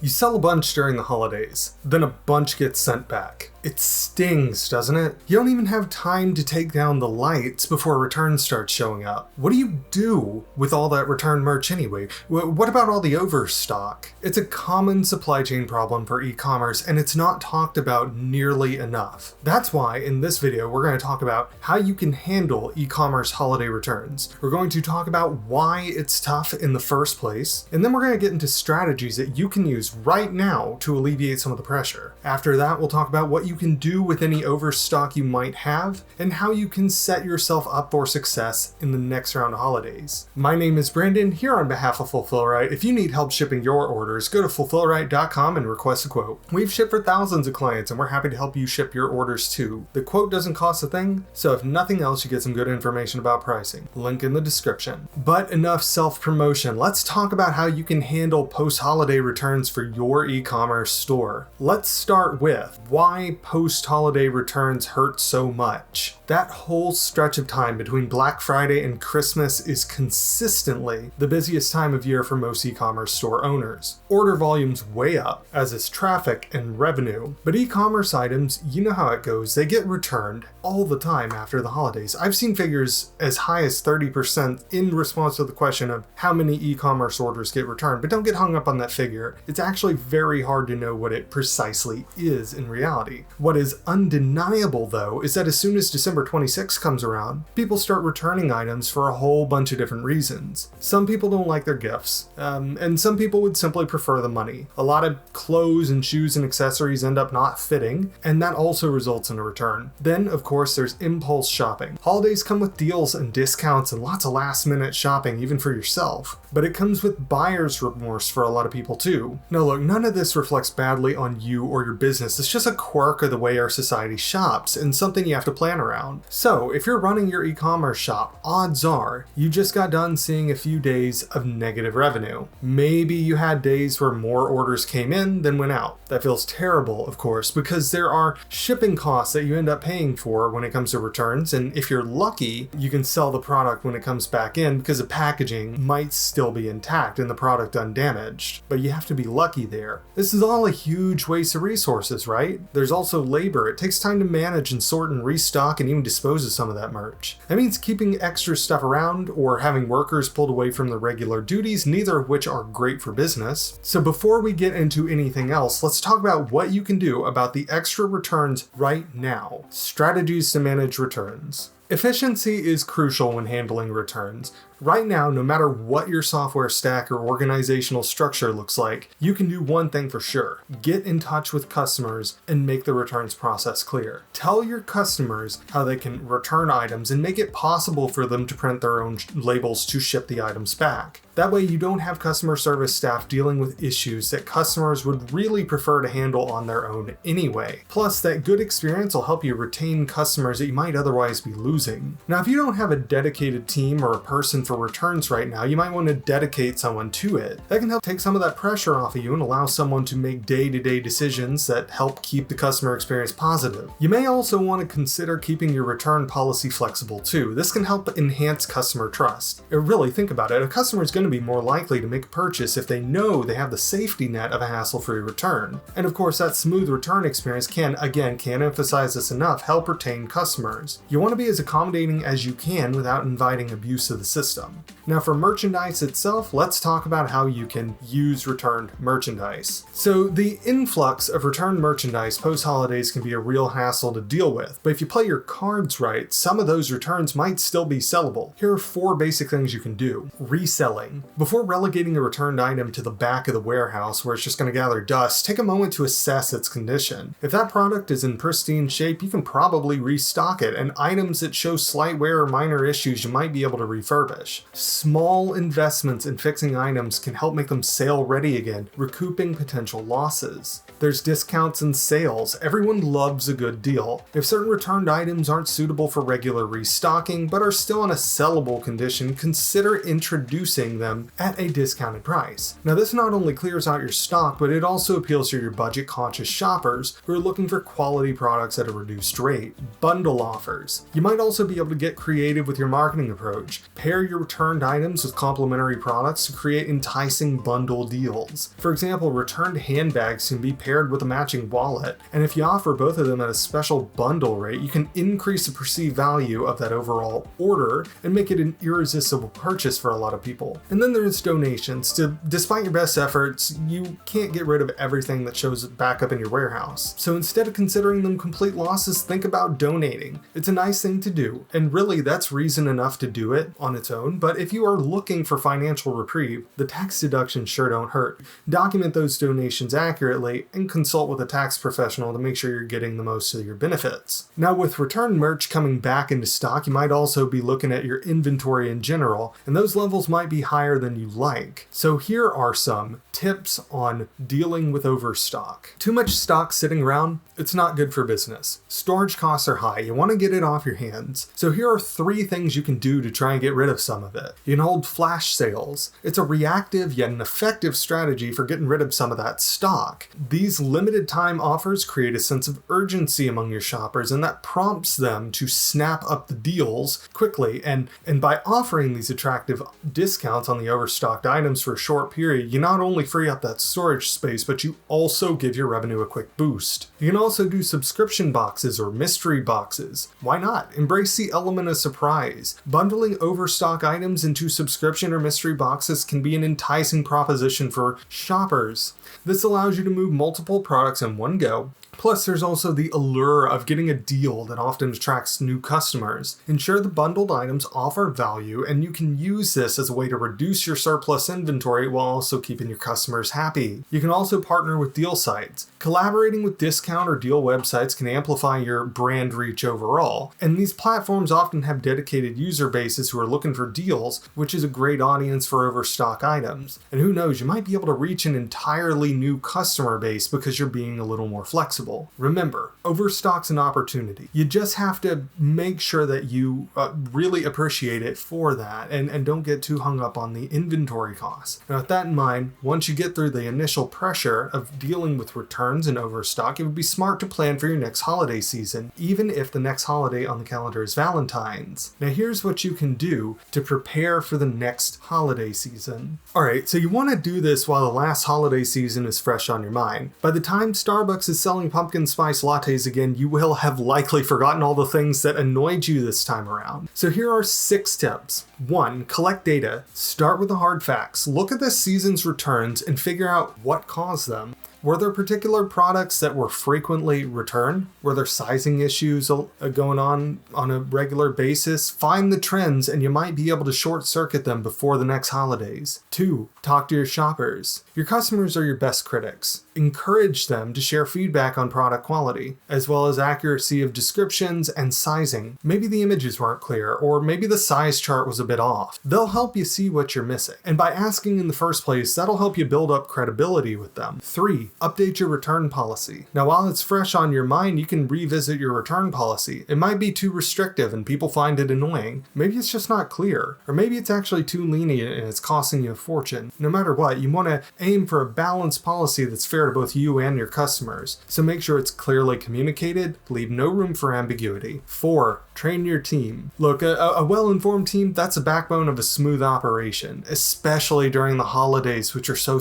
You sell a bunch during the holidays, then a bunch gets sent back. It stings, doesn't it? You don't even have time to take down the lights before returns start showing up. What do you do with all that return merch anyway? What about all the overstock? It's a common supply chain problem for e-commerce, and it's not talked about nearly enough. That's why in this video we're going to talk about how you can handle e-commerce holiday returns. We're going to talk about why it's tough in the first place, and then we're going to get into strategies that you can use right now to alleviate some of the pressure. After that, we'll talk about what you can do with any overstock you might have, and how you can set yourself up for success in the next round of holidays. My name is Brandon, here on behalf of Fulfillrite. If you need help shipping your orders, go to fulfillrite.com and request a quote. We've shipped for thousands of clients, and we're happy to help you ship your orders too. The quote doesn't cost a thing, so if nothing else, you get some good information about pricing. Link in the description. But enough self-promotion. Let's talk about how you can handle post-holiday returns for your e-commerce store. Let's start with why post-holiday returns hurt so much. That whole stretch of time between Black Friday and Christmas is consistently the busiest time of year for most e-commerce store owners. Order volume's way up, as is traffic and revenue. But e-commerce items, you know how it goes, they get returned all the time after the holidays. I've seen figures as high as 30% in response to the question of how many e-commerce orders get returned, but don't get hung up on that figure. It's actually very hard to know what it precisely is in reality. What is undeniable though is that as soon as December 26 comes around, people start returning items for a whole bunch of different reasons. Some people don't like their gifts, and some people would simply prefer the money. A lot of clothes and shoes and accessories end up not fitting, and that also results in a return. Then, of course, there's impulse shopping. Holidays come with deals and discounts and lots of last-minute shopping, even for yourself. But it comes with buyer's remorse for a lot of people too. Now look, none of this reflects badly on you or your business. It's just a quirk of the way our society shops, and something you have to plan around. So if you're running your e-commerce shop, odds are you just got done seeing a few days of negative revenue. Maybe you had days where more orders came in than went out. That feels terrible, of course, because there are shipping costs that you end up paying for when it comes to returns, and if you're lucky, you can sell the product when it comes back in because the packaging might still be intact and the product undamaged. But you have to be lucky there. This is all a huge waste of resources, right? There's also labor. It takes time to manage and sort and restock and even dispose of some of that merch. That means keeping extra stuff around or having workers pulled away from the regular duties, neither of which are great for business. So before we get into anything else, let's talk about what you can do about the extra returns right now. Strategies to manage returns. Efficiency is crucial when handling returns. Right now, no matter what your software stack or organizational structure looks like, you can do one thing for sure. Get in touch with customers and make the returns process clear. Tell your customers how they can return items and make it possible for them to print their own labels to ship the items back. That way you don't have customer service staff dealing with issues that customers would really prefer to handle on their own anyway. Plus, that good experience will help you retain customers that you might otherwise be losing. Now, if you don't have a dedicated team or a person for returns right now, you might want to dedicate someone to it. That can help take some of that pressure off of you and allow someone to make day-to-day decisions that help keep the customer experience positive. You may also want to consider keeping your return policy flexible too. This can help enhance customer trust. Really, think about it. A customer is going to be more likely to make a purchase if they know they have the safety net of a hassle-free return. And of course, that smooth return experience can't emphasize this enough, help retain customers. You want to be as accommodating as you can without inviting abuse of the system. Now for merchandise itself, let's talk about how you can use returned merchandise. So the influx of returned merchandise post-holidays can be a real hassle to deal with, but if you play your cards right, some of those returns might still be sellable. Here are 4 basic things you can do. Reselling. Before relegating a returned item to the back of the warehouse where it's just going to gather dust, take a moment to assess its condition. If that product is in pristine shape, you can probably restock it, and items that show slight wear or minor issues you might be able to refurbish. Small investments in fixing items can help make them sale ready again, recouping potential losses. There's discounts and sales. Everyone loves a good deal. If certain returned items aren't suitable for regular restocking but are still in a sellable condition, consider introducing them at a discounted price. Now this not only clears out your stock, but it also appeals to your budget-conscious shoppers who are looking for quality products at a reduced rate. Bundle offers. You might also be able to get creative with your marketing approach. Pair your returned items with complementary products to create enticing bundle deals. For example, returned handbags can be paired with a matching wallet, and if you offer both of them at a special bundle rate, you can increase the perceived value of that overall order and make it an irresistible purchase for a lot of people. And then there's donations. Despite your best efforts, you can't get rid of everything that shows back up in your warehouse. So instead of considering them complete losses, think about donating. It's a nice thing to do, and really that's reason enough to do it on its own, but if you are looking for financial reprieve, the tax deductions sure don't hurt. Document those donations accurately and consult with a tax professional to make sure you're getting the most of your benefits. Now, with returned merch coming back into stock, you might also be looking at your inventory in general, and those levels might be higher than you like. So here are some tips on dealing with overstock. Too much stock sitting around, it's not good for business. Storage costs are high. You want to get it off your hands. So here are 3 things you can do to try and get rid of some of it. You can hold flash sales. It's a reactive yet an effective strategy for getting rid of some of that stock. These limited time offers create a sense of urgency among your shoppers, and that prompts them to snap up the deals quickly. And by offering these attractive discounts on the overstocked items for a short period, you not only free up that storage space, but you also give your revenue a quick boost. You can also do subscription boxes or mystery boxes. Why not? Embrace the element of surprise. Bundling overstock items into subscription or mystery boxes can be an enticing proposition for shoppers. This allows you to move multiple products in one go. Plus, there's also the allure of getting a deal that often attracts new customers. Ensure the bundled items offer value, and you can use this as a way to reduce your surplus inventory while also keeping your customers happy. You can also partner with deal sites. Collaborating with discount or deal websites can amplify your brand reach overall, and these platforms often have dedicated user bases who are looking for deals, which is a great audience for overstock items. And who knows, you might be able to reach an entirely new customer base because you're being a little more flexible. Remember, overstock's an opportunity. You just have to make sure that you really appreciate it for that and don't get too hung up on the inventory costs. Now, with that in mind, once you get through the initial pressure of dealing with returns and overstock, it would be smart to plan for your next holiday season, even if the next holiday on the calendar is Valentine's. Now, here's what you can do to prepare for the next holiday season. Alright, so you want to do this while the last holiday season is fresh on your mind. By the time Starbucks is selling pumpkin spice lattes again, you will have likely forgotten all the things that annoyed you this time around. So here are 6 tips. 1. Collect data. Start with the hard facts. Look at this season's returns and figure out what caused them. Were there particular products that were frequently returned? Were there sizing issues going on a regular basis? Find the trends and you might be able to short circuit them before the next holidays. 2. Talk to your shoppers. Your customers are your best critics. Encourage them to share feedback on product quality, as well as accuracy of descriptions and sizing. Maybe the images weren't clear, or maybe the size chart was a bit off. They'll help you see what you're missing. And by asking in the first place, that'll help you build up credibility with them. 3. Update your return policy. Now, while it's fresh on your mind, you can revisit your return policy. It might be too restrictive and people find it annoying. Maybe it's just not clear, or maybe it's actually too lenient and it's costing you a fortune. No matter what, you want to aim for a balanced policy that's fair to both you and your customers. So make sure it's clearly communicated, leave no room for ambiguity. 4. Train your team. Look, a well-informed team, that's the backbone of a smooth operation, especially during the holidays, which are so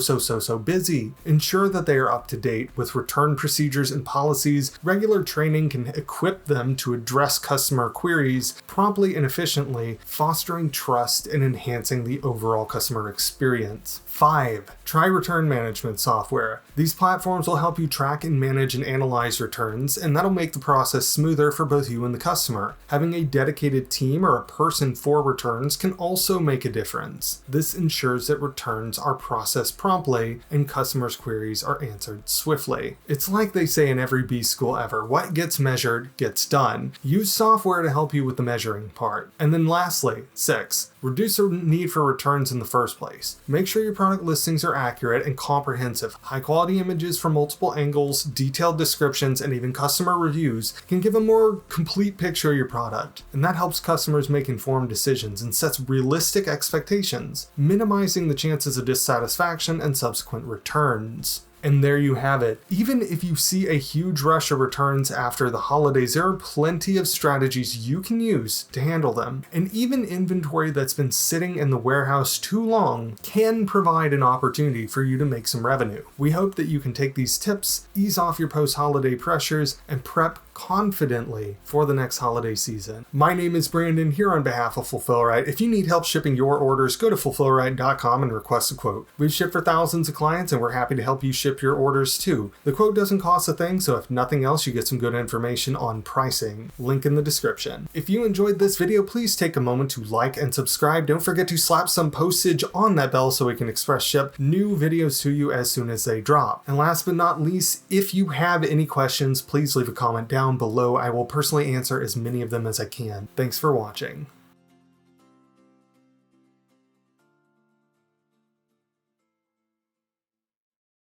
busy. Ensure that they are up to date with return procedures and policies. Regular training can equip them to address customer queries promptly and efficiently, fostering trust and enhancing the overall customer experience. 5. Try return management software. These platforms will help you track and manage and analyze returns, and that'll make the process smoother for both you and the customer. Having a dedicated team or a person for returns can also make a difference. This ensures that returns are processed promptly and customers' queries are answered swiftly. It's like they say in every B school ever, what gets measured gets done. Use software to help you with the measuring part. And then lastly, 6. Reduce the need for returns in the first place. Make sure your product listings are accurate and comprehensive. High-quality images from multiple angles, detailed descriptions, and even customer reviews can give a more complete picture of your product. And that helps customers make informed decisions and sets realistic expectations, minimizing the chances of dissatisfaction and subsequent returns. And there you have it. Even if you see a huge rush of returns after the holidays, there are plenty of strategies you can use to handle them. And even inventory that's been sitting in the warehouse too long can provide an opportunity for you to make some revenue. We hope that you can take these tips, ease off your post-holiday pressures, and prep confidently for the next holiday season. My name is Brandon, here on behalf of Fulfill Right. If you need help shipping your orders, go to fulfillright.com and request a quote. We've shipped for thousands of clients and we're happy to help you ship your orders too. The quote doesn't cost a thing, so if nothing else, you get some good information on pricing. Link in the description. If you enjoyed this video, please take a moment to like and subscribe. Don't forget to slap some postage on that bell so we can express ship new videos to you as soon as they drop. And last but not least, if you have any questions, please leave a comment down below. I will personally answer as many of them as I can. Thanks for watching.